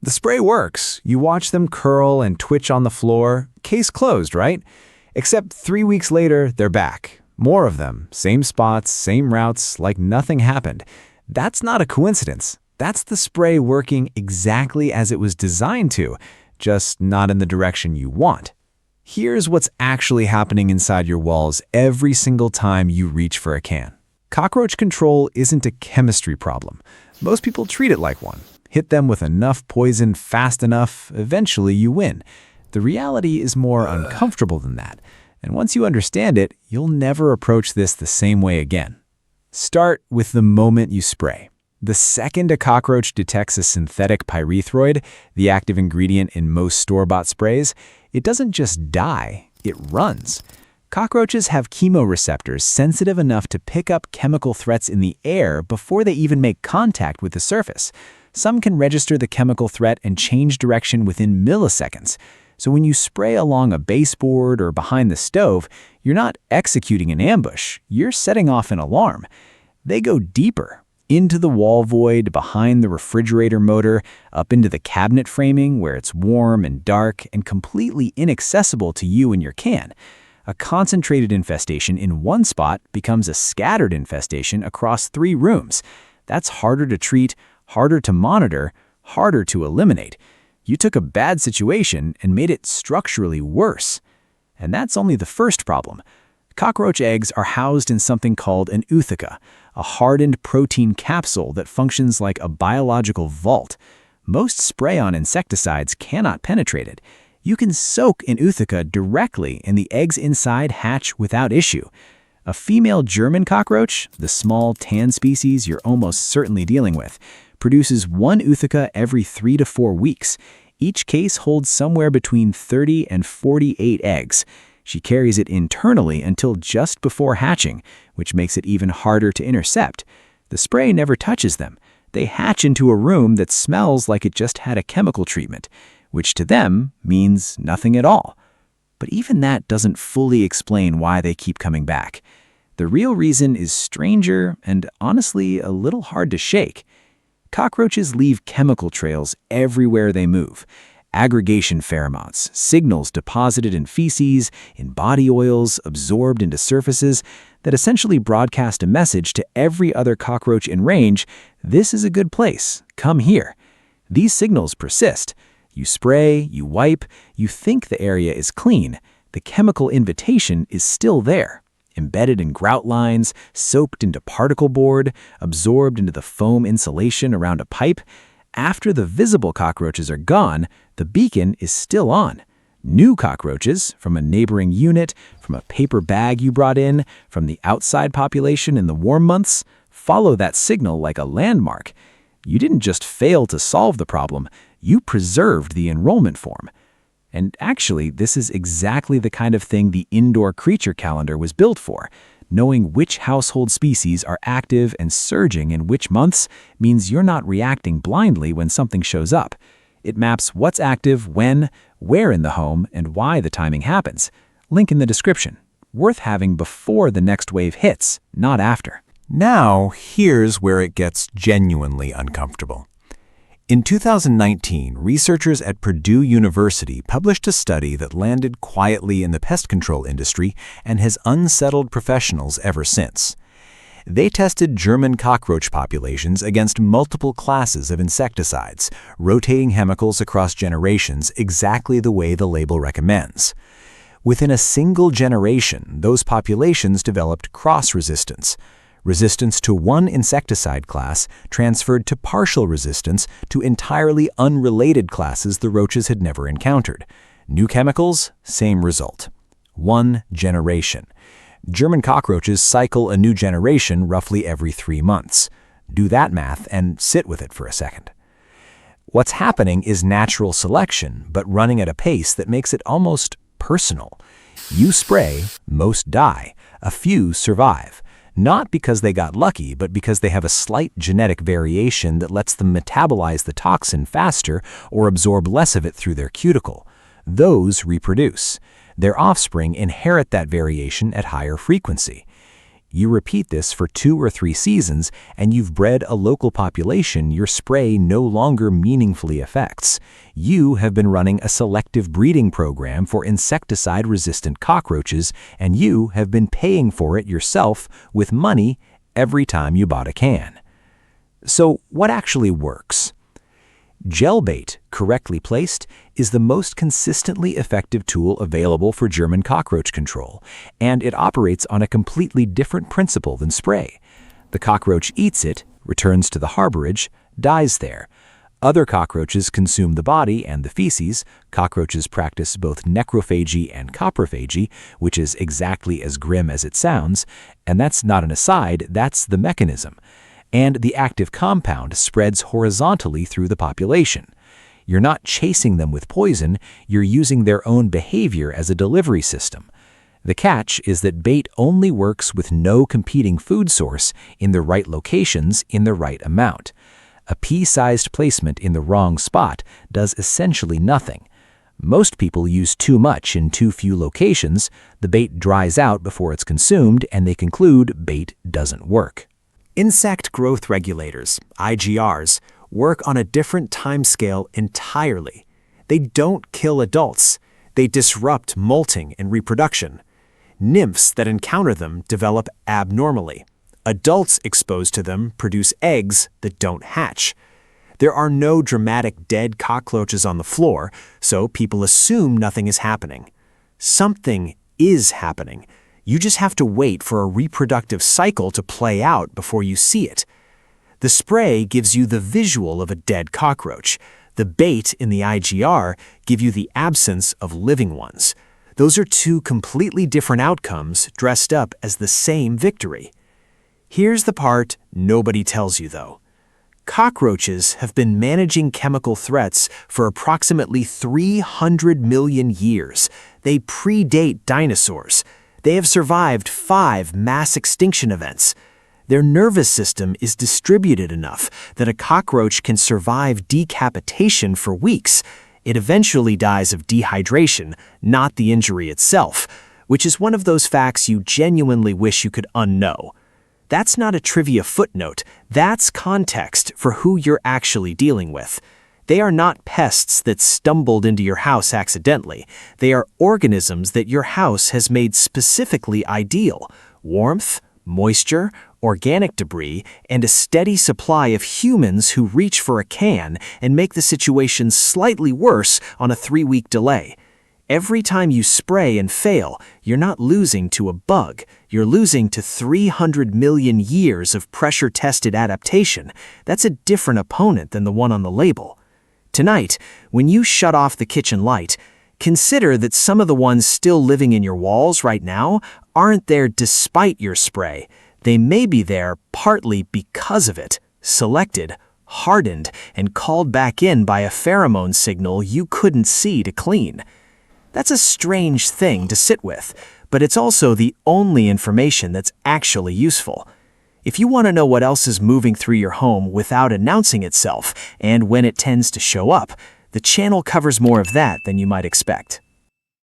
The spray works. You watch them curl and twitch on the floor. Case closed, right? Except 3 weeks later, they're back. More of them, same spots, same routes, like nothing happened. That's not a coincidence. That's the spray working exactly as it was designed to, just not in the direction you want. Here's what's actually happening inside your walls every single time you reach for a can. Cockroach control isn't a chemistry problem. Most people treat it like one. Hit them with enough poison fast enough, eventually you win. The reality is more uncomfortable than that. And once you understand it, you'll never approach this the same way again. Start with the moment you spray. The second a cockroach detects a synthetic pyrethroid, the active ingredient in most store-bought sprays, it doesn't just die, it runs. Cockroaches have chemoreceptors sensitive enough to pick up chemical threats in the air before they even make contact with the surface. Some can register the chemical threat and change direction within milliseconds. So when you spray along a baseboard or behind the stove, you're not executing an ambush, you're setting off an alarm. They go deeper, into the wall void, behind the refrigerator motor, up into the cabinet framing where it's warm and dark and completely inaccessible to you and your can. A concentrated infestation in one spot becomes a scattered infestation across 3 rooms. That's harder to treat, harder to monitor, harder to eliminate. You took a bad situation and made it structurally worse. And that's only the first problem. Cockroach eggs are housed in something called an ootheca, a hardened protein capsule that functions like a biological vault. Most spray-on insecticides cannot penetrate it. You can soak an ootheca directly and the eggs inside hatch without issue. A female German cockroach, the small tan species you're almost certainly dealing with, produces 1 ootheca every 3 to 4 weeks. Each case holds somewhere between 30 and 48 eggs. She carries it internally until just before hatching, which makes it even harder to intercept. The spray never touches them. They hatch into a room that smells like it just had a chemical treatment, which to them means nothing at all. But even that doesn't fully explain why they keep coming back. The real reason is stranger and honestly a little hard to shake. Cockroaches leave chemical trails everywhere they move. Aggregation pheromones, signals deposited in feces, in body oils, absorbed into surfaces, that essentially broadcast a message to every other cockroach in range: this is a good place, come here. These signals persist. You spray, you wipe, you think the area is clean. The chemical invitation is still there, embedded in grout lines, soaked into particle board, absorbed into the foam insulation around a pipe. After the visible cockroaches are gone, the beacon is still on. New cockroaches, from a neighboring unit, from a paper bag you brought in, from the outside population in the warm months, follow that signal like a landmark. You didn't just fail to solve the problem, you preserved the enrollment form. And actually, this is exactly the kind of thing the indoor creature calendar was built for. Knowing which household species are active and surging in which months means you're not reacting blindly when something shows up. It maps what's active, when, where in the home, and why the timing happens. Link in the description. Worth having before the next wave hits, not after. Now, here's where it gets genuinely uncomfortable. In 2019, researchers at Purdue University published a study that landed quietly in the pest control industry and has unsettled professionals ever since. They tested German cockroach populations against multiple classes of insecticides, rotating chemicals across generations exactly the way the label recommends. Within a single generation, those populations developed cross-resistance. Resistance to one insecticide class transferred to partial resistance to entirely unrelated classes the roaches had never encountered. New chemicals, same result. 1 generation. German cockroaches cycle a new generation roughly every 3 months. Do that math and sit with it for a second. What's happening is natural selection, but running at a pace that makes it almost personal. You spray, most die, a few survive. Not because they got lucky, but because they have a slight genetic variation that lets them metabolize the toxin faster or absorb less of it through their cuticle. Those reproduce. Their offspring inherit that variation at higher frequency. You repeat this for 2 or 3 seasons, and you've bred a local population your spray no longer meaningfully affects. You have been running a selective breeding program for insecticide-resistant cockroaches, and you have been paying for it yourself with money every time you bought a can. So what actually works? Gel bait, correctly placed, is the most consistently effective tool available for German cockroach control, and it operates on a completely different principle than spray. The cockroach eats it, returns to the harborage, dies there. Other cockroaches consume the body and the feces. Cockroaches practice both necrophagy and coprophagy, which is exactly as grim as it sounds, and that's not an aside, that's the mechanism. And the active compound spreads horizontally through the population. You're not chasing them with poison, you're using their own behavior as a delivery system. The catch is that bait only works with no competing food source in the right locations in the right amount. A pea-sized placement in the wrong spot does essentially nothing. Most people use too much in too few locations, the bait dries out before it's consumed, and they conclude bait doesn't work. Insect growth regulators, IGRs, work on a different timescale entirely. They don't kill adults. They disrupt molting and reproduction. Nymphs that encounter them develop abnormally. Adults exposed to them produce eggs that don't hatch. There are no dramatic dead cockroaches on the floor, so people assume nothing is happening. Something is happening. You just have to wait for a reproductive cycle to play out before you see it. The spray gives you the visual of a dead cockroach. The bait in the IGR give you the absence of living ones. Those are 2 completely different outcomes dressed up as the same victory. Here's the part nobody tells you, though. Cockroaches have been managing chemical threats for approximately 300 million years. They predate dinosaurs. They have survived 5 mass extinction events. Their nervous system is distributed enough that a cockroach can survive decapitation for weeks. It eventually dies of dehydration, not the injury itself, which is one of those facts you genuinely wish you could unknow. That's not a trivia footnote. That's context for who you're actually dealing with. They are not pests that stumbled into your house accidentally. They are organisms that your house has made specifically ideal. Warmth, moisture, organic debris, and a steady supply of humans who reach for a can and make the situation slightly worse on a 3-week delay. Every time you spray and fail, you're not losing to a bug. You're losing to 300 million years of pressure-tested adaptation. That's a different opponent than the one on the label. Tonight, when you shut off the kitchen light, consider that some of the ones still living in your walls right now aren't there despite your spray. They may be there partly because of it, selected, hardened, and called back in by a pheromone signal you couldn't see to clean. That's a strange thing to sit with, but it's also the only information that's actually useful. If you want to know what else is moving through your home without announcing itself and when it tends to show up, the channel covers more of that than you might expect.